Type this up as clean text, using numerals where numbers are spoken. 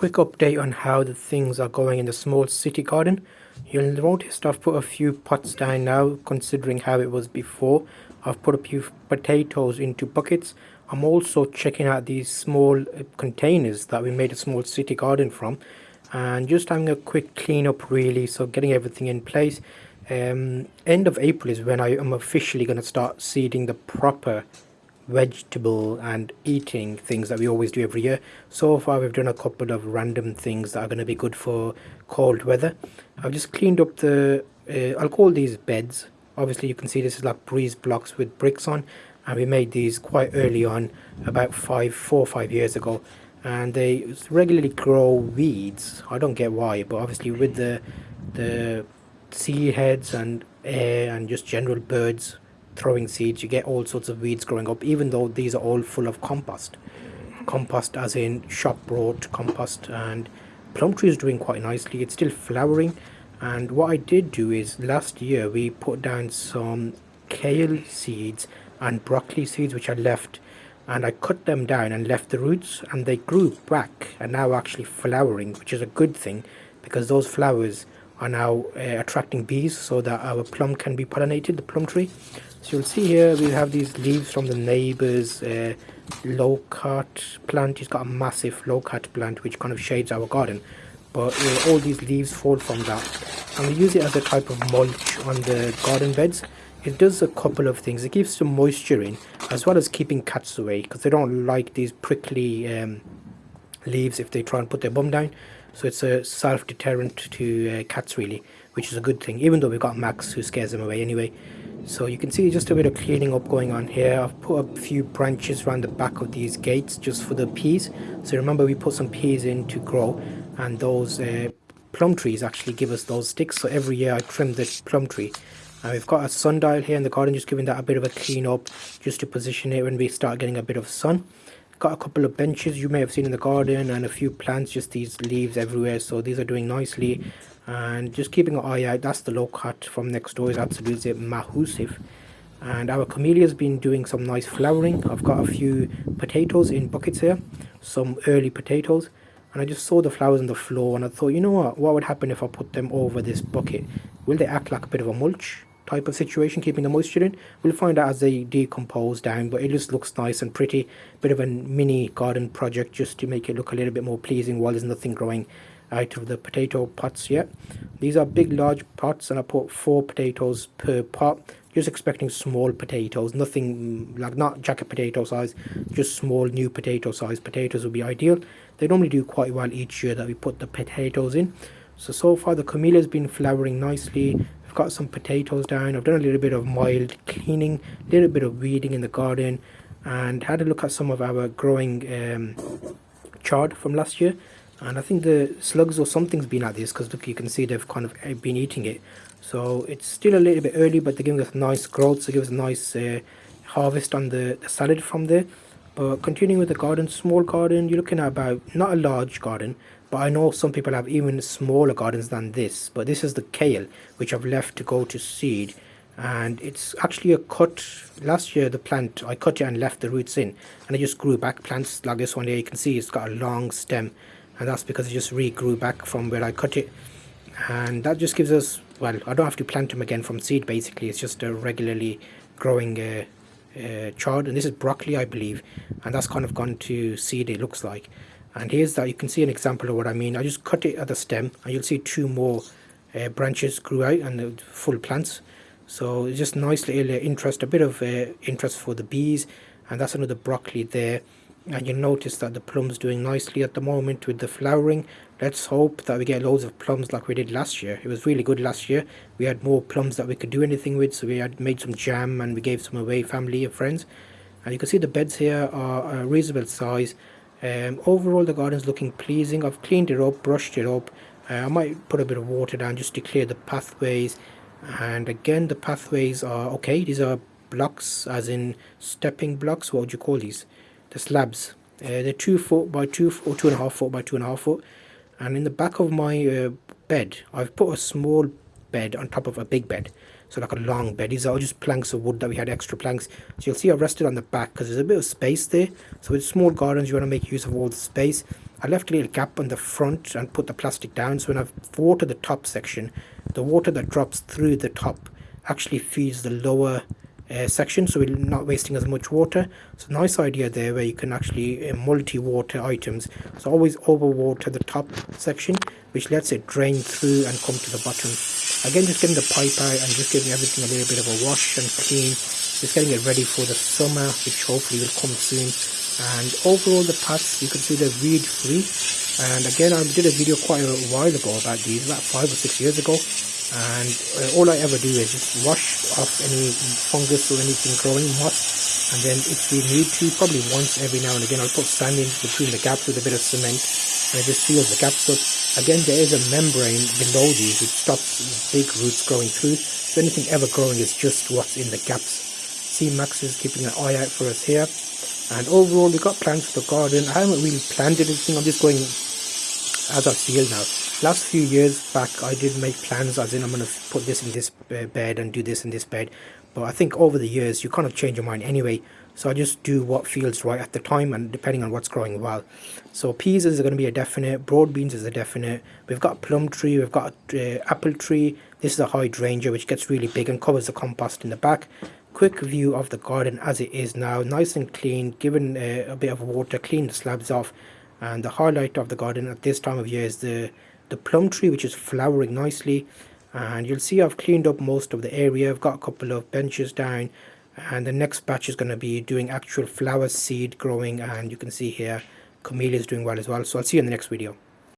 quick update on how the things are going in the small city garden. You'll notice I've put a few pots down now, considering how it was before. I've put a few potatoes into buckets. I'm also checking out these small containers that we made a small city garden from, and just having a quick clean up really, so getting everything in place. End of April is when I am officially going to start seeding the proper vegetable and eating things that we always do every year. So far we've done a couple of random things that are going to be good for cold weather. I've just cleaned up the I'll call these beds. Obviously you can see this is like breeze blocks with bricks on, and we made these quite early on, about 4 or 5 years ago, and they regularly grow weeds. I don't get why, but obviously with the seed heads and air and just general birds throwing seeds, you get all sorts of weeds growing up, even though these are all full of compost as in shop brought compost. And plum tree is doing quite nicely, it's still flowering. And what I did do is last year we put down some kale seeds and broccoli seeds which I left, and I cut them down and left the roots, and they grew back and now actually flowering, which is a good thing because those flowers are now attracting bees so that our plum can be pollinated, the plum tree. So you'll see here we have these leaves from the neighbour's low-cut plant. He's got a massive low-cut plant which kind of shades our garden, but all these leaves fall from that, and we use it as a type of mulch on the garden beds. It does a couple of things. It keeps some moisture in, as well as keeping cats away, because they don't like these prickly leaves if they try and put their bum down. So it's a self-deterrent to cats really, which is a good thing, even though we've got Max who scares them away anyway. So you can see just a bit of cleaning up going on here. I've put a few branches around the back of these gates just for the peas. So remember we put some peas in to grow, and those plum trees actually give us those sticks. So every year I trim the plum tree. And we've got a sundial here in the garden, just giving that a bit of a clean up, just to position it when we start getting a bit of sun. Got a couple of benches you may have seen in the garden, and a few plants, just these leaves everywhere, so these are doing nicely. And just keeping an eye out, that's the low cut from next door, is absolutely massive. And our camellia's been doing some nice flowering. I've got a few potatoes in buckets here, some early potatoes, and I just saw the flowers on the floor and I thought, you know what would happen if I put them over this bucket? Will they act like a bit of a mulch type of situation, keeping the moisture in? We'll find out as they decompose down, but it just looks nice and pretty. Bit of a mini garden project just to make it look a little bit more pleasing while there's nothing growing out of the potato pots yet. These are big large pots, and I put 4 potatoes per pot, just expecting small potatoes, nothing like, not jacket potato size, just small new potato size potatoes would be ideal. They normally do quite well each year that we put the potatoes in. So far the camellia's been flowering nicely. Got some potatoes down. I've done a little bit of mild cleaning, a little bit of weeding in the garden, and had a look at some of our growing chard from last year, and I think the slugs or something's been at this, because look, you can see they've kind of been eating it. So it's still a little bit early, but they're giving us nice growth, so give us a nice harvest on the salad from there. But continuing with the garden, small garden, you're looking at about, not a large garden, but I know some people have even smaller gardens than this. But this is the kale, which I've left to go to seed. And it's actually a cut. Last year, the plant, I cut it and left the roots in. And it just grew back. Plants like this one here, you can see it's got a long stem. And that's because it just regrew back from where I cut it. And that just gives us, well, I don't have to plant them again from seed basically. It's just a regularly growing chard. And this is broccoli, I believe. And that's kind of gone to seed, it looks like. And here's that, you can see an example of what I mean. I just cut it at the stem, and you'll see 2 more branches grew out, and full plants. So it's just nice little interest, a bit of interest for the bees. And that's another broccoli there. And you'll notice that the plum's doing nicely at the moment with the flowering. Let's hope that we get loads of plums like we did last year. It was really good last year. We had more plums that we could do anything with, so we had made some jam and we gave some away, family and friends. And you can see the beds here are a reasonable size. Overall the garden's looking pleasing. I've cleaned it up, brushed it up. I might put a bit of water down just to clear the pathways. And again, the pathways are okay. These are blocks, as in stepping blocks. What would you call these? The slabs. They're 2 foot by 2 or 2.5 foot by 2.5 foot. And in the back of my bed, I've put a small bed on top of a big bed. So like a long bed. These are just planks of wood that we had, extra planks. So you'll see I've rested on the back because there's a bit of space there. So with small gardens, you want to make use of all the space. I left a little gap on the front and put the plastic down, so when I've watered the top section, the water that drops through the top actually feeds the lower section, so we're not wasting as much water. So nice idea there where you can actually multi-water items. So always over water the top section, which lets it drain through and come to the bottom. Again, just getting the pipe out and just giving everything a little bit of a wash and clean, just getting it ready for the summer, which hopefully will come soon. And overall the paths, you can see they're weed free. And again, I did a video quite a while ago about these, about 5 or 6 years ago. And all I ever do is just wash off any fungus or anything growing, moss, and then if we need to, probably once every now and again, I'll put sand in between the gaps with a bit of cement, and it just seals the gaps up. Again, there is a membrane below these which stops big roots growing through, so anything ever growing is just what's in the gaps. See, Max is keeping an eye out for us here. And overall, we've got plans for the garden. I haven't really planned anything, I'm just going as I feel now. Last few years back, I did make plans as in I'm going to put this in this bed and do this in this bed, but I think over the years you kind of change your mind anyway, so I just do what feels right at the time and depending on what's growing well. So peas is going to be a definite, broad beans is a definite, we've got plum tree, we've got apple tree. This is a hydrangea which gets really big and covers the compost in the back. Quick view of the garden as it is now, nice and clean, given a bit of water, clean the slabs off. And the highlight of the garden at this time of year is the plum tree, which is flowering nicely. And you'll see I've cleaned up most of the area. I've got a couple of benches down, and the next batch is going to be doing actual flower seed growing. And you can see here camellia is doing well as well. So I'll see you in the next video.